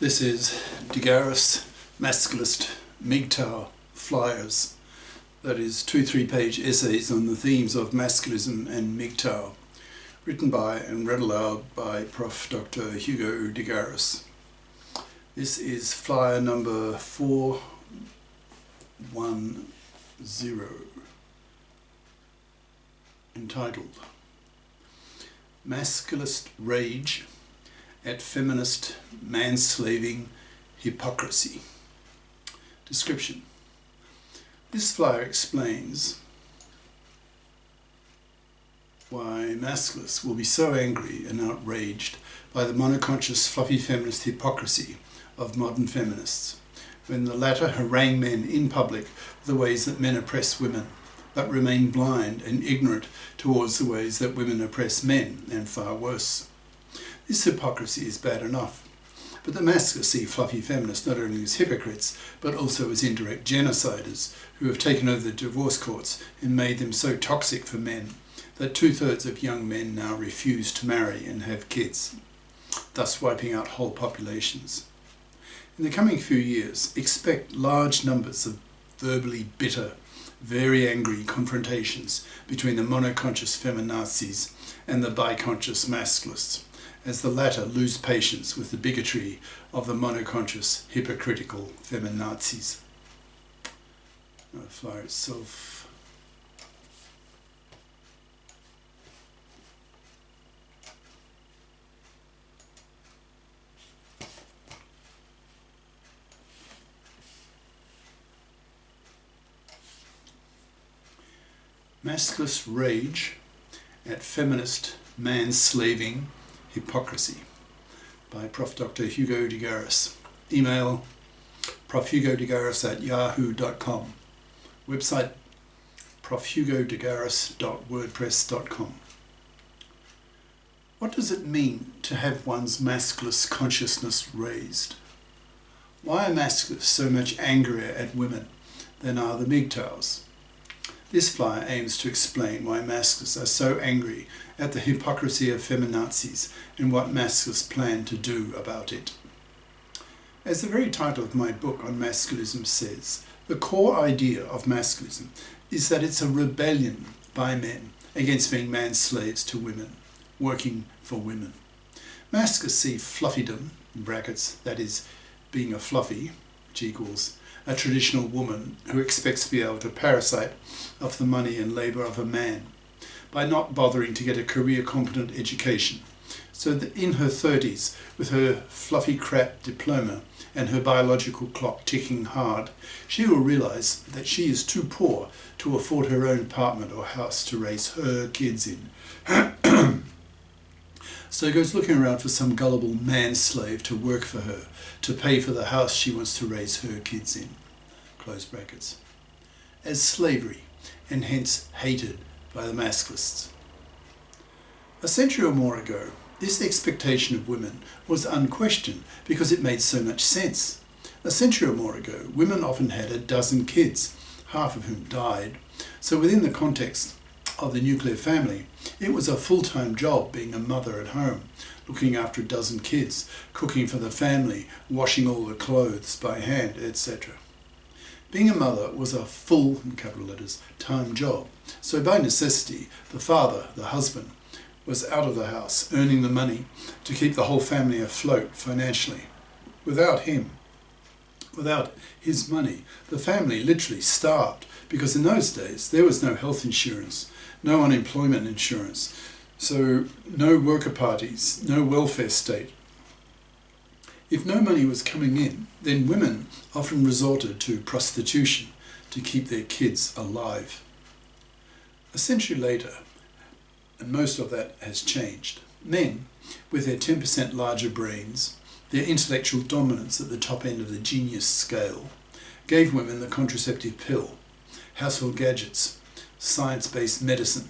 This is GARIS Masculist MGTOW flyers. That is 2 3-page essays on the themes of masculism and MGTOW, written by and read aloud by Prof. Dr. Hugo de Garis. This is flyer number 410, entitled Masculist Rage at Feminist Manslaving Hypocrisy. Description. This flyer explains why masculists will be so angry and outraged by the monoconscious fluffy feminist hypocrisy of modern feminists, when the latter harangue men in public for the ways that men oppress women, but remain blind and ignorant towards the ways that women oppress men, and far worse. This hypocrisy is bad enough, but the masculists see fluffy feminists not only as hypocrites, but also as indirect genociders who have taken over the divorce courts and made them so toxic for men that 2/3 of young men now refuse to marry and have kids, thus wiping out whole populations. In the coming few years, expect large numbers of verbally bitter, very angry confrontations between the monoconscious feminazis and the biconscious masculists, as the latter lose patience with the bigotry of the monoconscious hypocritical feminazis. The flyer itself. Masculist Rage at Feminist Manslaving Hypocrisy by Prof. Dr. Hugo de Garis. Email profhugodegaris@yahoo.com. Website profhugodegaris.wordpress.com. What does it mean to have one's masculist consciousness raised? Why are masculists so much angrier at women than are the MGTOWs? This flyer aims to explain why masculists are so angry at the hypocrisy of feminazis and what masculists plan to do about it. As the very title of my book on masculism says, the core idea of masculism is that it's a rebellion by men against being man-slaves to women, working for women. Masculists see fluffydom, in brackets, that is, being a fluffy, which equals a traditional woman who expects to be able to parasite off the money and labour of a man by not bothering to get a career-competent education, so that in her 30s, with her fluffy crap diploma and her biological clock ticking hard, she will realise that she is too poor to afford her own apartment or house to raise her kids in. So goes looking around for some gullible man-slave to work for her, to pay for the house she wants to raise her kids in, close brackets, as slavery, and hence hated by the masculists. A century or more ago, this expectation of women was unquestioned because it made so much sense. A century or more ago, women often had a dozen kids, half of whom died, so within the context of the nuclear family, it was a full-time job being a mother at home, looking after a dozen kids, cooking for the family, washing all the clothes by hand, etc. Being a mother was a full, in capital letters, time job, so by necessity, the father, the husband, was out of the house, earning the money to keep the whole family afloat financially. Without him, without his money, the family literally starved, because in those days there was no health insurance, no unemployment insurance, so no worker parties, no welfare state. If no money was coming in, then women often resorted to prostitution to keep their kids alive. A century later, and most of that has changed, men, with their 10% larger brains, their intellectual dominance at the top end of the genius scale, gave women the contraceptive pill, household gadgets, science-based medicine,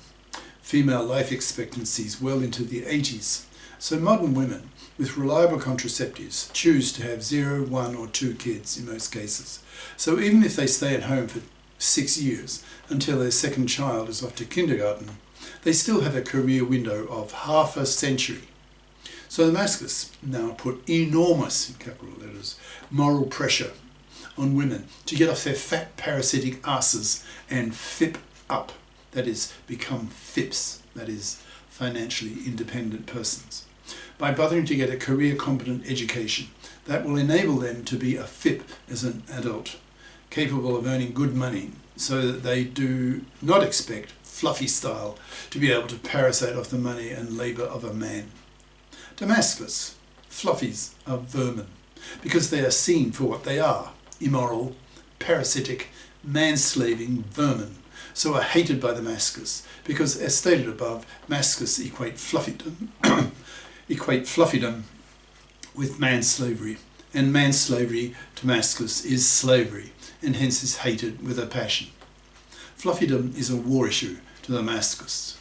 female life expectancies well into the 80s. So modern women with reliable contraceptives choose to have 0, 1 or 2 kids in most cases. So even if they stay at home for 6 years until their second child is off to kindergarten, they still have a career window of half a century. So the masculists now put enormous, in capital letters, moral pressure on women to get off their fat parasitic asses and fip up, that is, become fips, that is, financially independent persons, by bothering to get a career competent education that will enable them to be a fip as an adult, capable of earning good money, so that they do not expect, fluffy style, to be able to parasite off the money and labour of a man. To masculists, fluffies are vermin, because they are seen for what they are, immoral, parasitic, manslaving vermin, so are hated by the masculists, because, as stated above, masculists equate fluffydom with manslavery, and manslavery to masculists is slavery, and hence is hated with a passion. Fluffydom is a war issue to the masculists.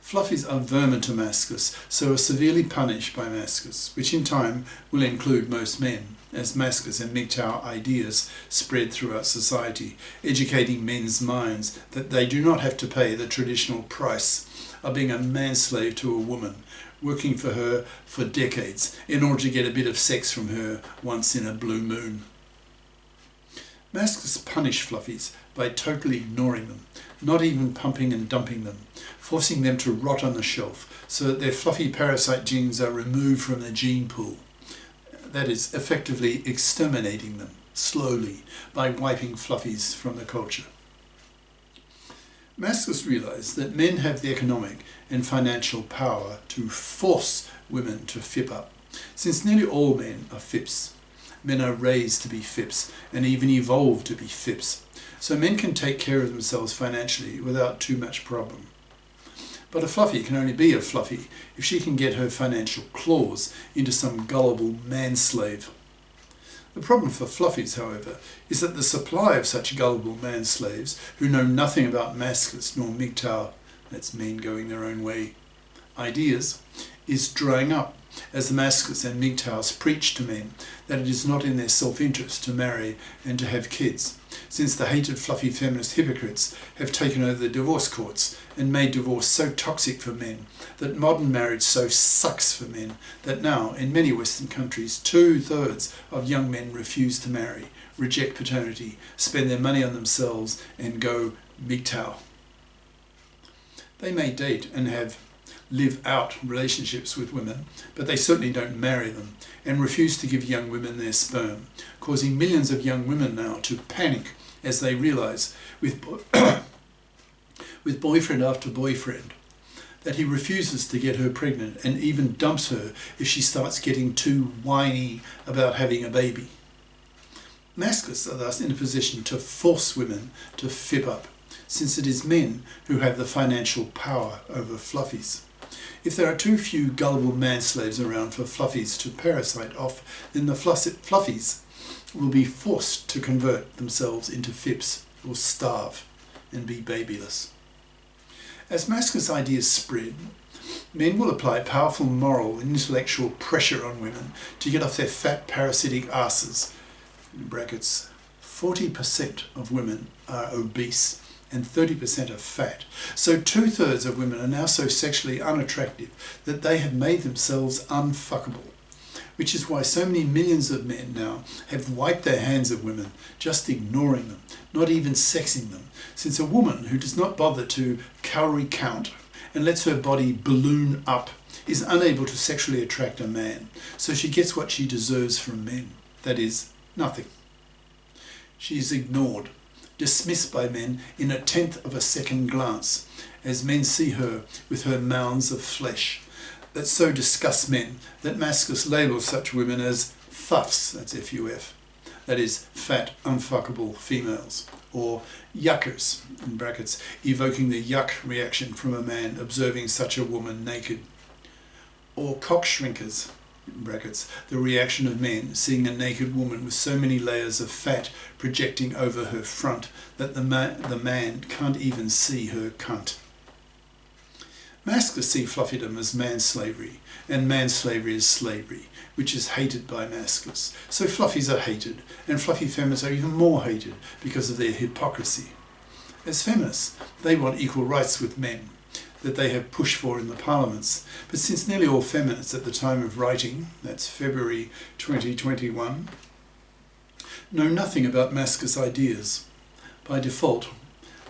Fluffies are vermin to masculists, so are severely punished by masculists, which in time will include most men, as masculists and MGTOW ideas spread throughout society, educating men's minds that they do not have to pay the traditional price of being a manslave to a woman, working for her for decades in order to get a bit of sex from her once in a blue moon. Masculists punish fluffies by totally ignoring them, not even pumping and dumping them, forcing them to rot on the shelf so that their fluffy parasite genes are removed from the gene pool. That is, effectively exterminating them, slowly, by wiping fluffies from the culture. Masculists realise that men have the economic and financial power to force women to fip up, since nearly all men are fips. Men are raised to be fips and even evolve to be fips, so men can take care of themselves financially without too much problem. But a fluffy can only be a fluffy if she can get her financial claws into some gullible manslave. The problem for fluffies, however, is that the supply of such gullible manslaves who know nothing about masculists nor MGTOW, that's men going their own way, ideas, is drying up, as the masculists and MGTOWs preach to men that it is not in their self-interest to marry and to have kids, since the hated fluffy feminist hypocrites have taken over the divorce courts and made divorce so toxic for men, that modern marriage so sucks for men, that now, in many Western countries, 2/3 of young men refuse to marry, reject paternity, spend their money on themselves and go MGTOW. They may date and live out relationships with women, but they certainly don't marry them and refuse to give young women their sperm, causing millions of young women now to panic as they realise, with boyfriend after boyfriend, that he refuses to get her pregnant and even dumps her if she starts getting too whiny about having a baby. Masculists are thus in a position to force women to fip up, since it is men who have the financial power over fluffies. If there are too few gullible manslaves around for fluffies to parasite off, then the fluffies will be forced to convert themselves into fips or starve and be babyless. As masculinist ideas spread, men will apply powerful moral and intellectual pressure on women to get off their fat parasitic asses. In brackets, 40% of women are obese and 30% are fat. So 2/3 of women are now so sexually unattractive that they have made themselves unfuckable, which is why so many millions of men now have wiped their hands of women, just ignoring them, not even sexing them, since a woman who does not bother to calorie count and lets her body balloon up is unable to sexually attract a man, so she gets what she deserves from men, that is, nothing. She is ignored, dismissed by men in 1/10 of a second glance, as men see her with her mounds of flesh, that so disgusts men that masculists label such women as fuffs, that's F-U-F, that is, fat, unfuckable females, or yuckers, in brackets, evoking the yuck reaction from a man observing such a woman naked, or cockshrinkers, in brackets, the reaction of men seeing a naked woman with so many layers of fat projecting over her front that the man can't even see her cunt. Masculists see fluffydom as manslavery, and manslavery is slavery, which is hated by masculists. So fluffies are hated, and fluffy feminists are even more hated because of their hypocrisy. As feminists, they want equal rights with men. that they have pushed for in the parliaments, but since nearly all feminists at the time of writing, that's February 2021, know nothing about masculinist ideas, by default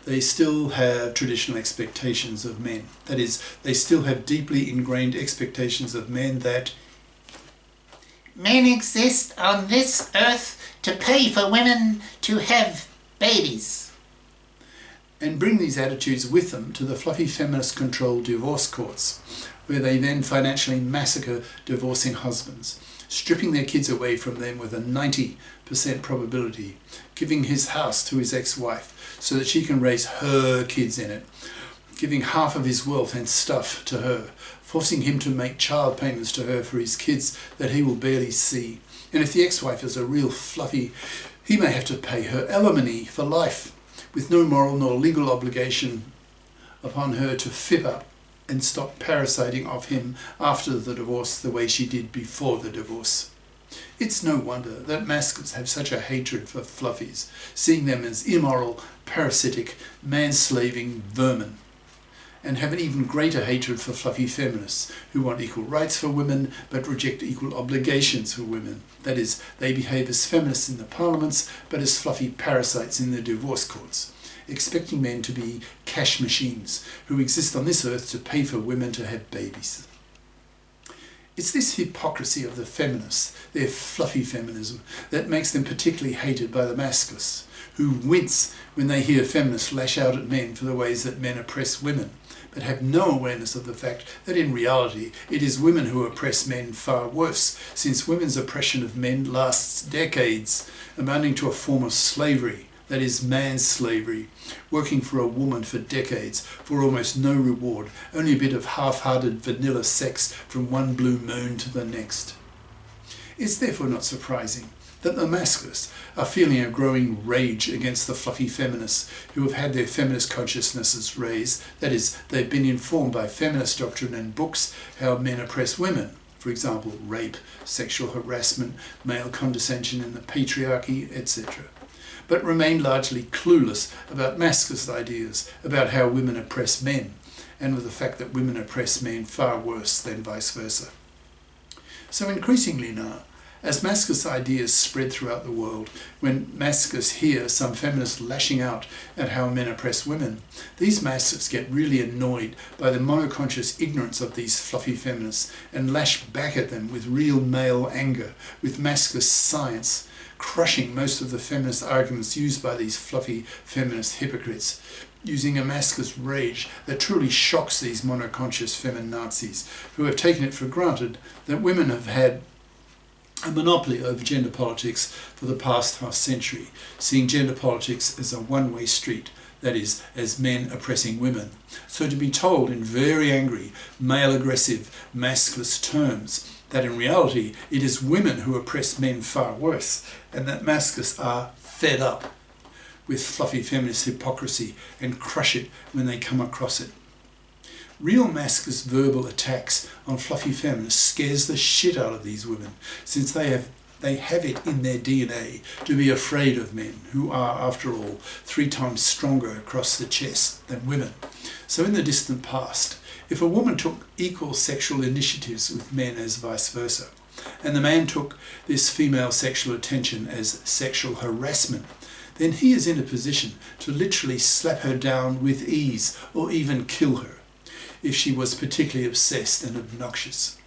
they still have traditional expectations of men. That is, they still have deeply ingrained expectations of men that men exist on this earth to pay for women to have babies. And bring these attitudes with them to the fluffy feminist-controlled divorce courts, where they then financially massacre divorcing husbands, stripping their kids away from them with a 90% probability, giving his house to his ex-wife so that she can raise her kids in it, giving half of his wealth and stuff to her, forcing him to make child payments to her for his kids that he will barely see. And if the ex-wife is a real fluffy, he may have to pay her alimony for life, with no moral nor legal obligation upon her to fib up and stop parasiting off him after the divorce the way she did before the divorce. It's no wonder that masculists have such a hatred for fluffies, seeing them as immoral, parasitic, manslaving vermin, and have an even greater hatred for fluffy feminists who want equal rights for women but reject equal obligations for women. That is, they behave as feminists in the parliaments but as fluffy parasites in the divorce courts, expecting men to be cash machines who exist on this earth to pay for women to have babies. It's this hypocrisy of the feminists, their fluffy feminism, that makes them particularly hated by the masculists, who wince when they hear feminists lash out at men for the ways that men oppress women, but have no awareness of the fact that in reality it is women who oppress men far worse, since women's oppression of men lasts decades, amounting to a form of slavery, that is manslavery, working for a woman for decades for almost no reward, only a bit of half-hearted vanilla sex from one blue moon to the next. It's therefore not surprising that the masculists are feeling a growing rage against the fluffy feminists who have had their feminist consciousnesses raised, that is, they've been informed by feminist doctrine and books how men oppress women, for example, rape, sexual harassment, male condescension in the patriarchy, etc., but remain largely clueless about masculinist ideas about how women oppress men, and with the fact that women oppress men far worse than vice versa. So increasingly now, as masculinist ideas spread throughout the world, when masculists hear some feminists lashing out at how men oppress women, these masculists get really annoyed by the monoconscious ignorance of these fluffy feminists and lash back at them with real male anger, with masculinist science, crushing most of the feminist arguments used by these fluffy feminist hypocrites, using a masculinist rage that truly shocks these monoconscious feminazis, who have taken it for granted that women have had a monopoly over gender politics for the past half century, seeing gender politics as a one-way street, that is, as men oppressing women. So to be told in very angry, male-aggressive, masculist terms that in reality it is women who oppress men far worse, and that masculists are fed up with fluffy feminist hypocrisy and crush it when they come across it. Real masculinist verbal attacks on fluffy feminists scares the shit out of these women, since they have it in their DNA to be afraid of men, who are, after all, 3 times stronger across the chest than women. So in the distant past, if a woman took equal sexual initiatives with men as vice versa, and the man took this female sexual attention as sexual harassment, then he is in a position to literally slap her down with ease or even kill her, if she was particularly obsessed and obnoxious.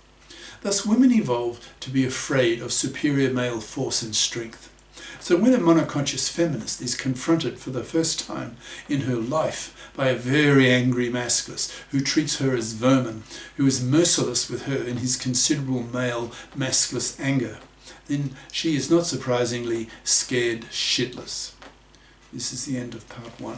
Thus women evolved to be afraid of superior male force and strength. So when a monoconscious feminist is confronted for the first time in her life by a very angry masculist who treats her as vermin, who is merciless with her in his considerable male masculist anger, then she is not surprisingly scared shitless. This is the end of part 1.